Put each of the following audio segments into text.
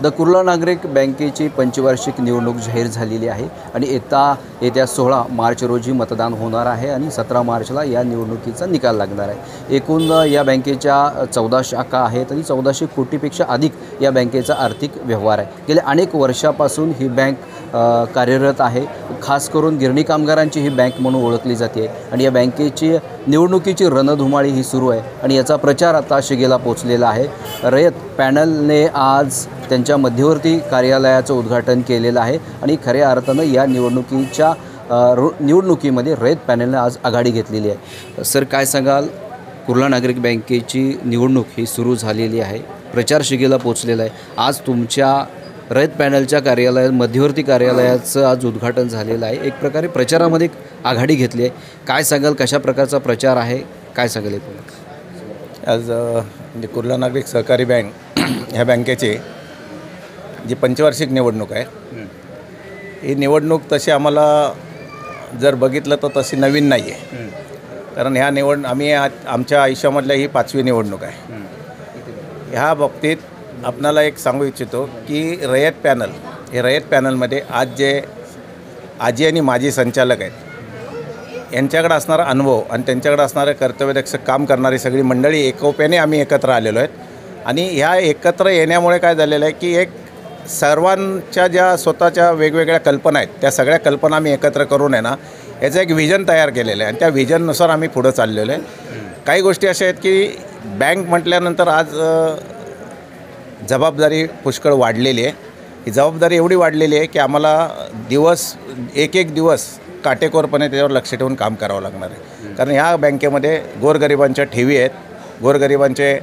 The Kurla नागरिक बँकेची पंचवार्षिक निवडणूक जाहीर झालेली आहे आणि येत्या 16 मार्च रोजी मतदान होणार आहे आणि 17 मार्चला या निवडणुकीचा निकाल लागणार आहे। एकूण या बँकेच्या 14 शाखा आहेत आणि 1400 कोटीपेक्षा अधिक या बँकेचा आर्थिक व्यवहार आहे। गेल्या अनेक वर्षापासून ही बँक कार्यरत आहे। खास करून गिरणी कामगारांची ही बँक म्हणून ओळखली जाते आणि या बँकेची निवडणुकीची रणधुमाळी ही सुरू आहे आणि याचा प्रचार आता शिगेला पोहोचलेला आहे। रयत पॅनलने आज त्यांच्या मध्यवर्ती कार्यालयाचं उद्घाटन केलेलं आहे आणि खऱ्या अर्थानं या निवडणुकीमध्ये रयत पॅनलने आज आघाडी घेतलेली आहे। सर, काय सांगाल? कुर्ला नागरिक बँकेची निवडणूक ही सुरू झालेली आहे, प्रचार शिगेला पोहोचलेला आहे। आज तुमच्या रयत पॅनलच्या मध्यवर्ती कार्यालयाचं आज उद्घाटन झालेलं आहे। एक प्रकारे प्रचारामध्ये आघाडी घेतली आहे, काय सांगाल? कशा प्रकारचा प्रचार आहे, काय सांगाल? आज कुर्ला नागरिक सहकारी बँक ह्या बँकेची जी पंचवार्षिक निवडणूक आहे, ही निवडणूक तशी आम्हाला जर बघितलं तर तशी नवीन नाही आहे, कारण आम्ही आमच्या आयुष्यामधल्या ही 5वी निवडणूक आहे। ह्या बाबतीत आपणाला एक सांगू इच्छितो की रयत पॅनलमध्ये आज जे आजी आणि माजी संचालक आहेत, यांच्याकडे असणारा अनुभव आणि त्यांच्याकडे असणारे कर्तव्यदक्ष काम करणारी सगळी मंडळी एकोप्याने आम्ही एकत्र आलेलो आहेत आणि ह्या एकत्र येण्यामुळे काय झालेलं आहे की एक सर्वांच्या ज्या स्वतःच्या वेगवेगळ्या कल्पना आहेत, त्या सगळ्या कल्पना आम्ही एकत्र करून आहे ना, याचं एक व्हिजन तयार केलेलं आहे आणि त्या व्हिजननुसार आम्ही पुढं चाललेलो आहे। काही गोष्टी अशा आहेत की बँक म्हटल्यानंतर आज जबाबदारी पुष्कळ वाढलेली आहे। ही जबाबदारी एवढी वाढलेली आहे की आम्हाला एक दिवस काटेकोरपणे त्याच्यावर लक्ष ठेवून काम करावं लागणार आहे, कारण ह्या बँकेमध्ये गोरगरिबांच्या ठेवी आहेत, गोरगरिबांचे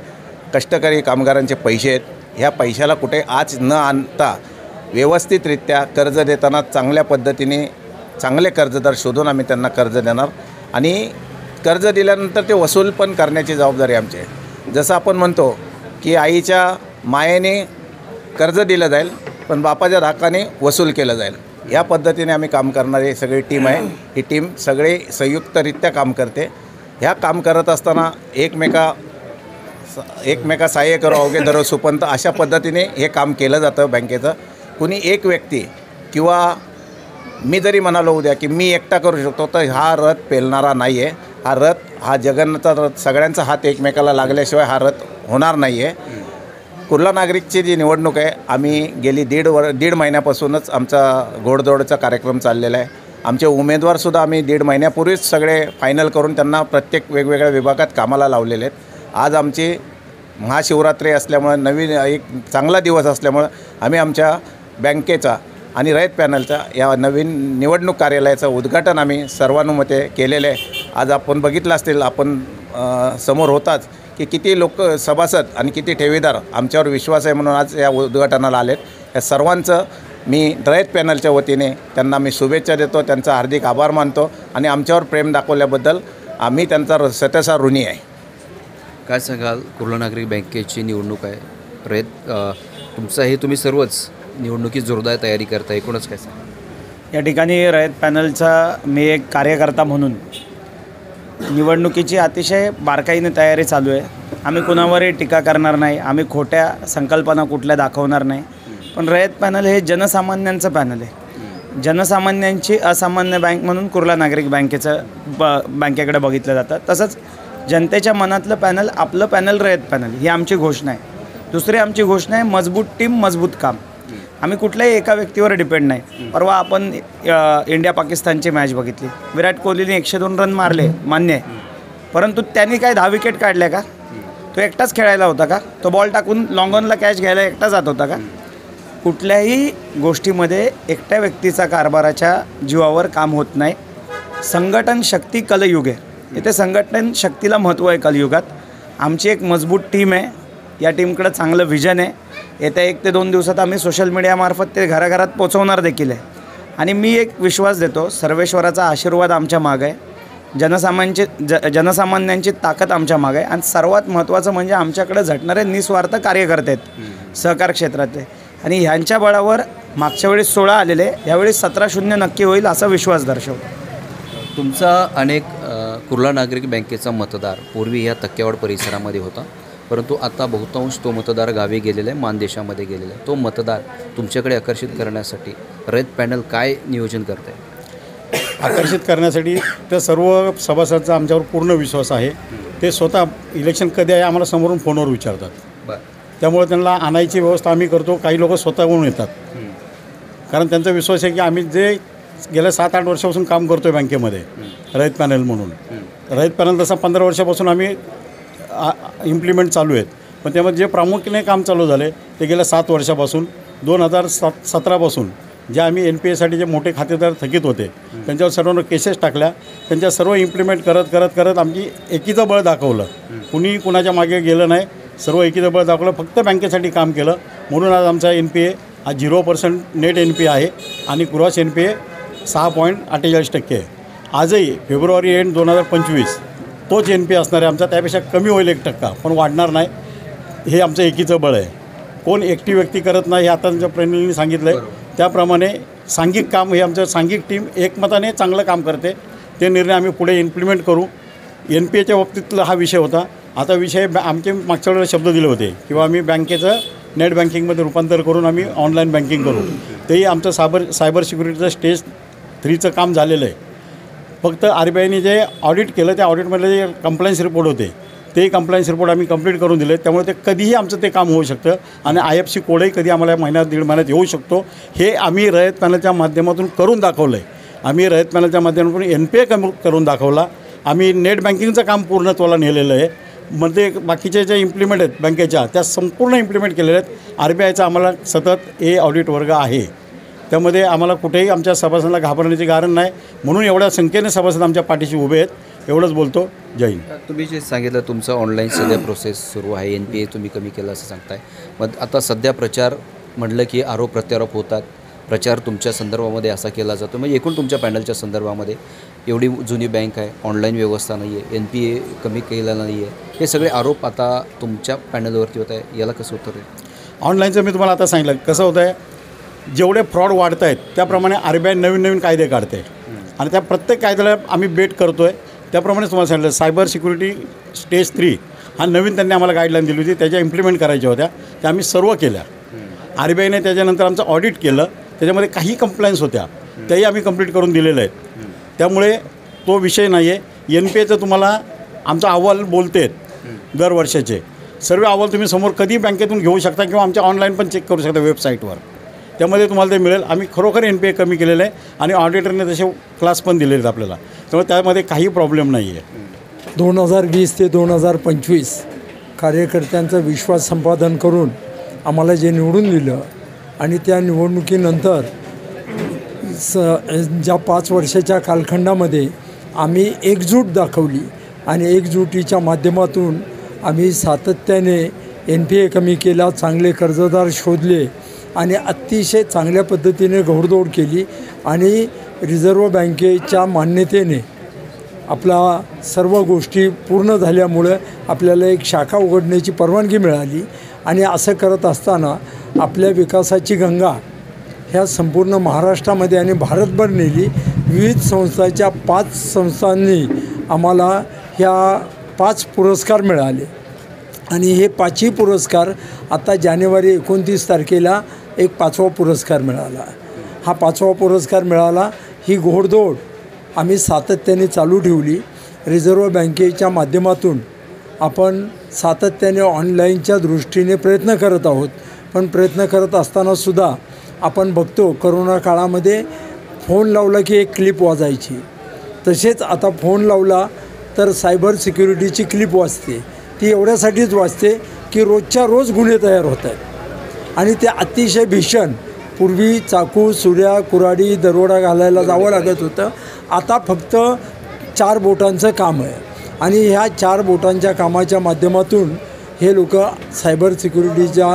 कष्टकरी कामगारांचे पैसे आहेत। ह्या पैशाला कुठे आज न आणता व्यवस्थितरित्या कर्ज देताना चांगल्या पद्धतीने चांगले कर्जदार शोधून आम्ही त्यांना कर्ज देणार आणि कर्ज दिल्यानंतर ते वसूल पण करण्याची जबाबदारी आमची आहे। जसं आपण म्हणतो की आईच्या मायेने कर्ज दिलं जाईल पण बापाच्या धाकाने वसूल केलं जाईल, या पद्धतीने आम्ही काम करणारी सगळी टीम आहे। ही टीम सगळे संयुक्तरित्या काम करते। ह्या काम करत असताना एकमेका सहाय्य करो अवघे धरो सुपंत, अशा पद्धतीने हे काम केलं जातं बँकेचं। कुणी एक व्यक्ती किंवा मी जरी म्हणालो उद्या की मी एकटा करू शकतो, तर हा रथ पेलणारा नाही आहे। हा जगन्नाथचा रथ, सगळ्यांचा हात एकमेकाला लागल्याशिवाय हा रथ होणार नाही आहे। कुर्ला नागरिकची जी निवडणूक आहे, आम्ही गेली दीड महिन्यापासूनच आमचा घोडदौडचा कार्यक्रम चाललेला आहे। आमचे उमेदवारसुद्धा आम्ही 1.5 महिन्यापूर्वीच सगळे फायनल करून त्यांना प्रत्येक वेगवेगळ्या विभागात कामाला लावलेले आहेत। आज आमची महाशिवरात्री असल्यामुळं नवीन एक चांगला दिवस असल्यामुळं आम्ही आमच्या बँकेचा आणि रयत पॅनलच्या या नवीन निवडणूक कार्यालयाचं उद्घाटन आम्ही सर्वानुमते केलेलं आहे। आज आपण बघितलं असतील, आपण समोर होताच की किती लोक सभासद आणि किती ठेवीदार आमच्यावर विश्वास आहे म्हणून आज या उद्घाटनाला आलेत। या सर्वांचं मी रयत पॅनलच्या वतीने त्यांना मी शुभेच्छा देतो, त्यांचा हार्दिक आभार मानतो आणि आमच्यावर प्रेम दाखवल्याबद्दल आम्ही त्यांचा सतसा ऋणी आहे। काय सांगाल? कुर्ला नागरिक बँकेची निवडणूक आहे, रयत तुम्ही सर्वच निवडणुकीत जोरदार तयारी करता, एकूणच काय सांगा? या ठिकाणी रयत पॅनलचा मी एक कार्यकर्ता म्हणून निवडणुकीची अतिशय बारकाईने तयारी चालू आहे। आम्ही कुणावरही टीका करणार नाही, आम्ही खोट्या संकल्पना कुठल्या दाखवणार नाही, पण रयत पॅनल हे जनसामान्यांचं पॅनल आहे। जनसामान्यांची असामान्य बँक म्हणून कुर्ला नागरिक बँकेकडे बघितलं जातं। तसंच जनतेच्या मनातलं पॅनल आपलं पॅनल रयत पॅनल ही आमची घोषणा आहे। दुसरी आमची घोषणा आहे मजबूत टीम मजबूत काम। आम्ही कुठल्याही एका व्यक्तीवर डिपेंड नाही। परवा आपण इंडिया पाकिस्तानची मॅच बघितली, विराट कोहलीने 102 रन मारले, मान्य आहे, परंतु त्यांनी काय 10 विकेट काढल्या का? तो एकटाच खेळायला होता का? तो बॉल टाकून लॉंगॉनला कॅच घ्यायला एकटा जात होता का? कुठल्याही गोष्टीमध्ये एकट्या व्यक्तीचा कारभाराच्या जीवावर काम होत नाही। संघटन शक्ती कलयुग आहे, इथे संघटन शक्तीला महत्त्व आहे कलयुगात। आमची एक मजबूत टीम आहे, या टीमकडे चांगलं विजन आहे। येत्या 1 ते 2 दिवसात आम्ही सोशल मीडियामार्फत ते घराघरात पोचवणार देखील आहे आणि मी एक विश्वास देतो, सर्वेश्वराचा आशीर्वाद आमच्या मागं आहे, जनसामान्यांची ताकद आमच्या मागं आहे आणि सर्वात महत्त्वाचं म्हणजे आमच्याकडे झटणारे निस्वार्थ कार्यकर्ते आहेत सहकार क्षेत्रातले आणि ह्यांच्या बळावर मागच्या वेळेस 16 आलेले, यावेळेस 17-0 नक्की होईल असा विश्वास दर्शवतो। तुमचा अनेक कुर्ला नागरिक बँकेचा मतदार पूर्वी या तक्क्यावाड परिसरामध्ये होता, परंतु आता बहुतांश तो मतदार गावी गेलेला आहे, मानदेशामध्ये गेलेला आहे. तो मतदार तुमच्याकडे आकर्षित करण्यासाठी रयत पॅनल काय नियोजन करत आहे? आकर्षित करण्यासाठी त्या सर्व सभासदांचा आमच्यावर पूर्ण विश्वास आहे. ते स्वतः इलेक्शन कधी आहे आम्हाला समोरून फोनवर विचारतात. बरं. त्यामुळे त्यांना आणायची व्यवस्था आम्ही करतो. काही लोक स्वतःहून येतात, कारण त्यांचा विश्वास आहे की आम्ही जे गेल्या 7-8 वर्षापासून काम करतो आहे बँकेमध्ये रयत पॅनल म्हणून. रयत पॅनल तसा 15 वर्षापासून आम्ही इम्प्लिमेंट चालू आहेत. पण त्यामध्ये जे प्रामुख्याने काम चालू झाले ते गेल्या 7 वर्षापासून 2017पासून जे आम्ही NPAसाठी जे मोठे खातेदार थकीत होते त्यांच्यावर सर्वांना केसेस टाकल्या. त्यांच्या सर्व इम्प्लिमेंट करत आमची एकीचं बळ दाखवलं. कुणी कुणाच्या मागे गेलं नाही, सर्व एकीचं बळ दाखवलं, फक्त बँकेसाठी काम केलं. म्हणून आज आमचा NPA हा 0% नेट NPA आहे आणि ग्रॉस NPA 6.48% आहे. आजही फेब्रुवारी एंड 2025 तोच NPA असणार आहे आमचा. त्यापेक्षा कमी होईल 1%, पण वाढणार नाही. हे आमचं एकीचं बळ आहे. कोण एकटी व्यक्ती करत नाही हे आता त्यांच्या प्रेरणेने सांगितलं आहे. त्याप्रमाणे सांघिक काम हे आमचं सांघिक टीम एकमताने चांगलं काम करते. ते निर्णय आम्ही पुढे इम्प्लिमेंट करू. NPAच्या बाबतीतला हा विषय होता. आता विषय आमचे मागच्या वेळेला शब्द दिले होते किंवा आम्ही बँकेचं नेट बँकिंगमध्ये रूपांतर करून आम्ही ऑनलाईन बँकिंग करू. तेही आमचं सायबर सिक्युरिटीचं स्टेज 3चं काम झालेलं आहे. फक्त RBIने जे ऑडिट केलं त्या ऑडिटमधले जे कंप्लायन्स रिपोर्ट होते ते कंप्लायन्स रिपोर्ट आम्ही कंप्लीट करून दिले. त्यामुळे ते कधीही आमचं ते काम होऊ शकतं आणि IFSC कोडही कधी आम्हाला महिन्यात 1.5 महिन्यात येऊ शकतो. हे आम्ही रयत पॅनलच्या माध्यमातून करून दाखवलं आहे. आम्ही रयत पॅनलच्या माध्यमातून NPA करून दाखवला. आम्ही नेट बँकिंगचं काम पूर्णत्वाला नेलेलं आहे. मध्ये बाकीचे जे इम्प्लिमेंट आहेत बँकेच्या त्या संपूर्ण इम्प्लिमेंट केलेल्या आहेत. RBIचा आम्हाला सतत ऑडिट वर्ग आहे. त्यामध्ये आम्हाला कुठेही आमच्या सभासदांना घाबरण्याचे कारण नाही. म्हणून एवढ्या संख्येने सभासद आमच्या पाठीशी उभे आहेत. एवढंच बोलतो. जय हिंद. तुम्ही जे सांगितलं तुमचं ऑनलाईन सध्या प्रोसेस सुरू आहे, NPA तुम्ही कमी केलं असं सांगताय. मग आता सध्या प्रचार म्हटलं की आरोप प्रत्यारोप होतात. प्रचार तुमच्या संदर्भामध्ये असा केला जातो. म्हणजे एकूण तुमच्या पॅनलच्या संदर्भामध्ये एवढी जुनी बँक आहे, ऑनलाईन व्यवस्था नाही आहे, NPA कमी केला नाही आहे, हे सगळे आरोप आता तुमच्या पॅनलवरती होत आहे. याला कसं उत्तर आहे? ऑनलाईनचं मी तुम्हाला आता सांगितलं कसं होतं आहे. जेवढे फ्रॉड वाढत आहेत त्याप्रमाणे RBI नवीन कायदे काढते आणि त्या प्रत्येक कायद्याला आम्ही बेट करतो आहे. त्याप्रमाणे तुम्हाला सांगितलं सायबर सिक्युरिटी स्टेज 3 हा नवीन त्यांनी आम्हाला गाईडलाईन दिली होती. त्याच्या इम्प्लिमेंट करायच्या होत्या, त्या आम्ही सर्व केल्या. RBIने त्याच्यानंतर आमचं ऑडिट केलं. त्याच्यामध्ये काही कंप्लायन्स होत्या त्याही आम्ही कंप्लीट करून दिलेल्या आहेत. त्यामुळे तो विषय नाही आहे. NPAचं तुम्हाला आमचा अहवाल बोलते आहेत दरवर्षाचे. सर्व अहवाल तुम्ही समोर कधी बँकेतून घेऊ शकता किंवा आमच्या ऑनलाईन पण चेक करू शकता वेबसाईटवर. त्यामध्ये तुम्हाला ते मिळेल. आम्ही खरोखर NPA कमी केलेलं आहे आणि ऑडिटरने तसे क्लास पण दिलेले आहेत आपल्याला. त्यामुळे त्यामध्ये काही प्रॉब्लेम नाही आहे. 2020 ते 2025 कार्यकर्त्यांचा विश्वास संपादन करून आम्हाला जे निवडून दिलं आणि त्या निवडणुकीनंतर ज्या 5 वर्षाच्या कालखंडामध्ये आम्ही एकजूट दाखवली आणि एकजुटीच्या माध्यमातून आम्ही सातत्याने NPA कमी केला, चांगले कर्जदार शोधले आणि अतिशय चांगल्या पद्धतीने घोडदौड केली आणि रिझर्व्ह बँकेच्या मान्यतेने आपला सर्व गोष्टी पूर्ण झाल्यामुळं आपल्याला एक शाखा उघडण्याची परवानगी मिळाली. आणि असं करत असताना आपल्या विकासाची गंगा ह्या संपूर्ण महाराष्ट्रामध्ये आणि भारतभर नेली. विविध संस्थांच्या 5 संस्थांनी आम्हाला ह्या 5 पुरस्कार मिळाले आणि हे 5ही पुरस्कार आता जानेवारी 29 तारखेला एक 5वा पुरस्कार मिळाला. हा 5वा पुरस्कार मिळाला. ही घोडदौड आम्ही सातत्याने चालू ठेवली. रिझर्व्ह बँकेच्या माध्यमातून आपण सातत्याने ऑनलाईनच्या दृष्टीने प्रयत्न करत आहोत. पण प्रयत्न करत असतानासुद्धा आपण बघतो करोना काळामध्ये फोन लावला की एक क्लिप वाजायची. तसेच आता फोन लावला तर सायबर सिक्युरिटीची क्लिप वाजते. ती एवढ्यासाठीच वाजते की रोजच्या रोज गुन्हे तयार होत आहेत आणि ते अतिशय भीषण. पूर्वी चाकू, सुऱ्या, कुऱ्हाडी, दरोडा घालायला जावं लागत होतं. आता फक्त 4 बोटांचं काम आहे आणि ह्या 4 बोटांच्या कामाच्या माध्यमातून हे लोक सायबर सिक्युरिटीच्या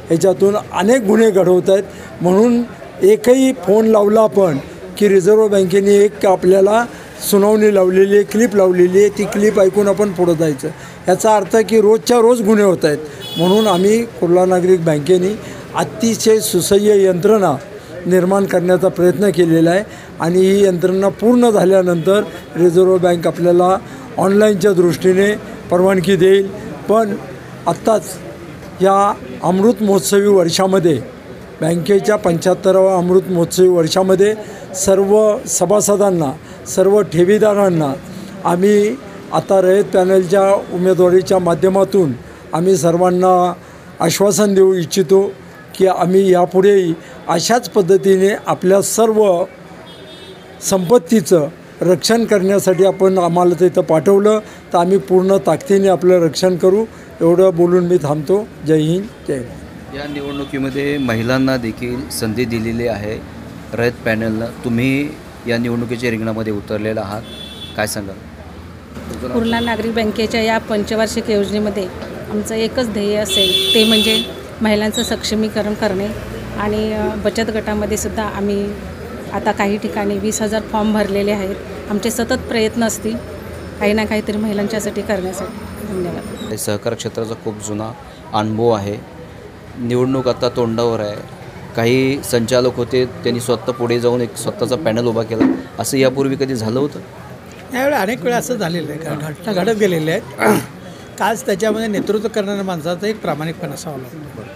ह्याच्यातून अनेक गुन्हे घडवत आहेत. म्हणून एकही फोन लावला आपण की रिझर्व्ह बँकेने एक आपल्याला सुनावणी लावलेली आहे, क्लिप लावलेली आहे, ती क्लिप ऐकून आपण पुढं जायचं. याचा अर्थ की रोजच्या रोज गुन्हे होत आहेत. म्हणून आम्ही कुर्ला नागरिक बँकेने अतिशय सुसह्य यंत्रणा निर्माण करण्याचा प्रयत्न केलेला आहे आणि ही यंत्रणा पूर्ण झाल्यानंतर रिझर्व्ह बँक आपल्याला ऑनलाईनच्या दृष्टीने परवानगी देईल. पण आत्ताच या अमृत महोत्सवी वर्षामध्ये बँकेच्या 75व्या अमृत महोत्सवी वर्षामध्ये सर्व सभासदांना, सर्व ठेवीदारांना आम्ही आता रयत पॅनलच्या उमेदवारीच्या माध्यमातून आम्ही सर्वांना आश्वासन देऊ इच्छितो की आम्ही यापुढेही अशाच पद्धतीने आपल्या सर्व संपत्तीचं रक्षण करण्यासाठी आपण आम्हाला तिथं पाठवलं तर आम्ही पूर्ण ताकदीने आपलं रक्षण करू. एवढं बोलून मी थांबतो. जय हिंद, जय भारत. या निवडणुकीमध्ये महिलांना देखील संधी दिलेली आहे रयत पॅनलनं. तुम्ही या निवडणुकीच्या रिंगणामध्ये उतरलेला आहात, काय सांगाल? पूर्णा नागरिक बँकेच्या या पंचवार्षिक योजनेमध्ये आमचं एकच ध्येय असेल, ते म्हणजे महिलांचं सक्षमीकरण करणे. आणि बचत गटामध्ये सुद्धा आम्ही आता काही ठिकाणी 20,000 फॉर्म भरलेले आहेत. आमचे सतत प्रयत्न असतील काही ना काहीतरी महिलांच्यासाठी करण्यासाठी. धन्यवाद. सहकार क्षेत्राचा खूप जुना अनुभव आहे. निवडणूक आता तोंडावर आहे. काही संचालक होते, त्यांनी स्वतः पुढे जाऊन एक स्वतःचा पॅनल उभा केला. असं यापूर्वी कधी झालं होतं? यावेळी अनेक वेळा असं झालेलं आहे, घटना घडत गेलेल्या आहेत. काच त्याच्यामध्ये नेतृत्व करणाऱ्या माणसाचा एक प्रामाणिकपणा असावा लागतो.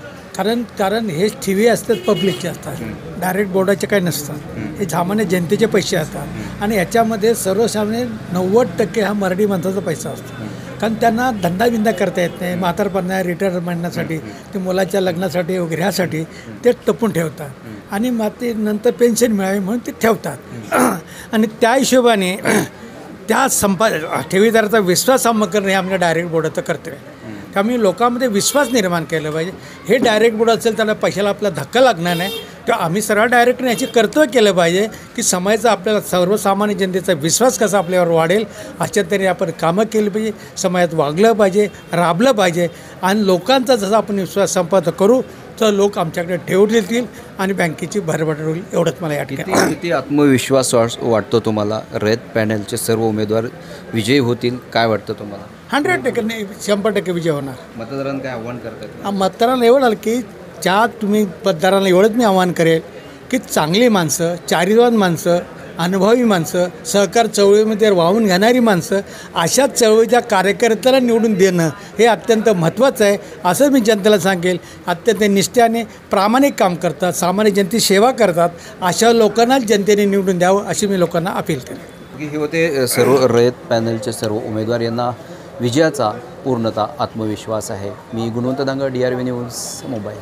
कारण हे टीव्ही असतात, पब्लिकचे असतात, डायरेक्ट बोर्डाचे काही नसतात. हे सामान्य जनतेचे पैसे असतात आणि ह्याच्यामध्ये सर्वसामान्य 90% हा मराठी माणसाचा पैसा असतो. कारण त्यांना धंदाबिंदा करता येत नाही. म्हातारपणा रिटायरमेंटसाठी, ते मुलाच्या लग्नासाठी वगैरे ह्यासाठी ते टपून ठेवतात आणि मग ते नंतर पेन्शन मिळावी म्हणून ते ठेवतात. आणि त्या हिशोबाने त्या ठेवीदाराचा विश्वास करणं हे आमच्या डायरेक्ट बोर्डाचं कर्तव्य आहे. त्यामुळे लोकांमध्ये विश्वास निर्माण केला पाहिजे. हे डायरेक्ट बोर्ड असेल त्याला पैशाला आपला धक्का लागणार नाही. तेव्हा आम्ही सर्व डायरेक्टने याची कर्तव्य केलं पाहिजे की समाजाचा, आपल्याला सर्वसामान्य जनतेचा विश्वास कसा आपल्यावर वाढेल अशा तरी आपण कामं केली पाहिजे. समाजात वागलं पाहिजे, राबलं पाहिजे आणि लोकांचा जसा आपण विश्वास संपादन करू तर लोक आमच्याकडे ठेवून देतील आणि बँकेची भरभराट होईल. एवढंच मला या ठिकाणी किती आत्मविश्वास वाटतो तुम्हाला? रयत पॅनलचे सर्व उमेदवार विजयी होतील, काय वाटतं तुम्हाला? 100% नाही, 100% विजय होणार. मतदारांना काय आव्हान करतात? मतदारांना एवढं आलं की तुम्ही मतदारांना एवढंच मी आवाहन करेल की चांगली माणसं, चारित्र्यवान माणसं, अनुभवी माणसं, सहकार चळवळीमध्ये वाहून घेणारी माणसं, अशा चळवळीच्या कार्यकर्त्याला निवडून देणं हे अत्यंत महत्त्वाचं आहे. असं मी जनतेला सांगेल. अत्यंत निष्ठ्याने प्रामाणिक काम करतात, सामान्य जनतेची सेवा करतात, अशा लोकांना जनतेने निवडून द्यावं अशी मी लोकांना अपील करेन. हे होते सर्व रयत पॅनलचे सर्व उमेदवार. यांना विजयाचा पूर्णतः आत्मविश्वास आहे. मी गुणवंत दांगा, DRV न्यूज, मुंबई.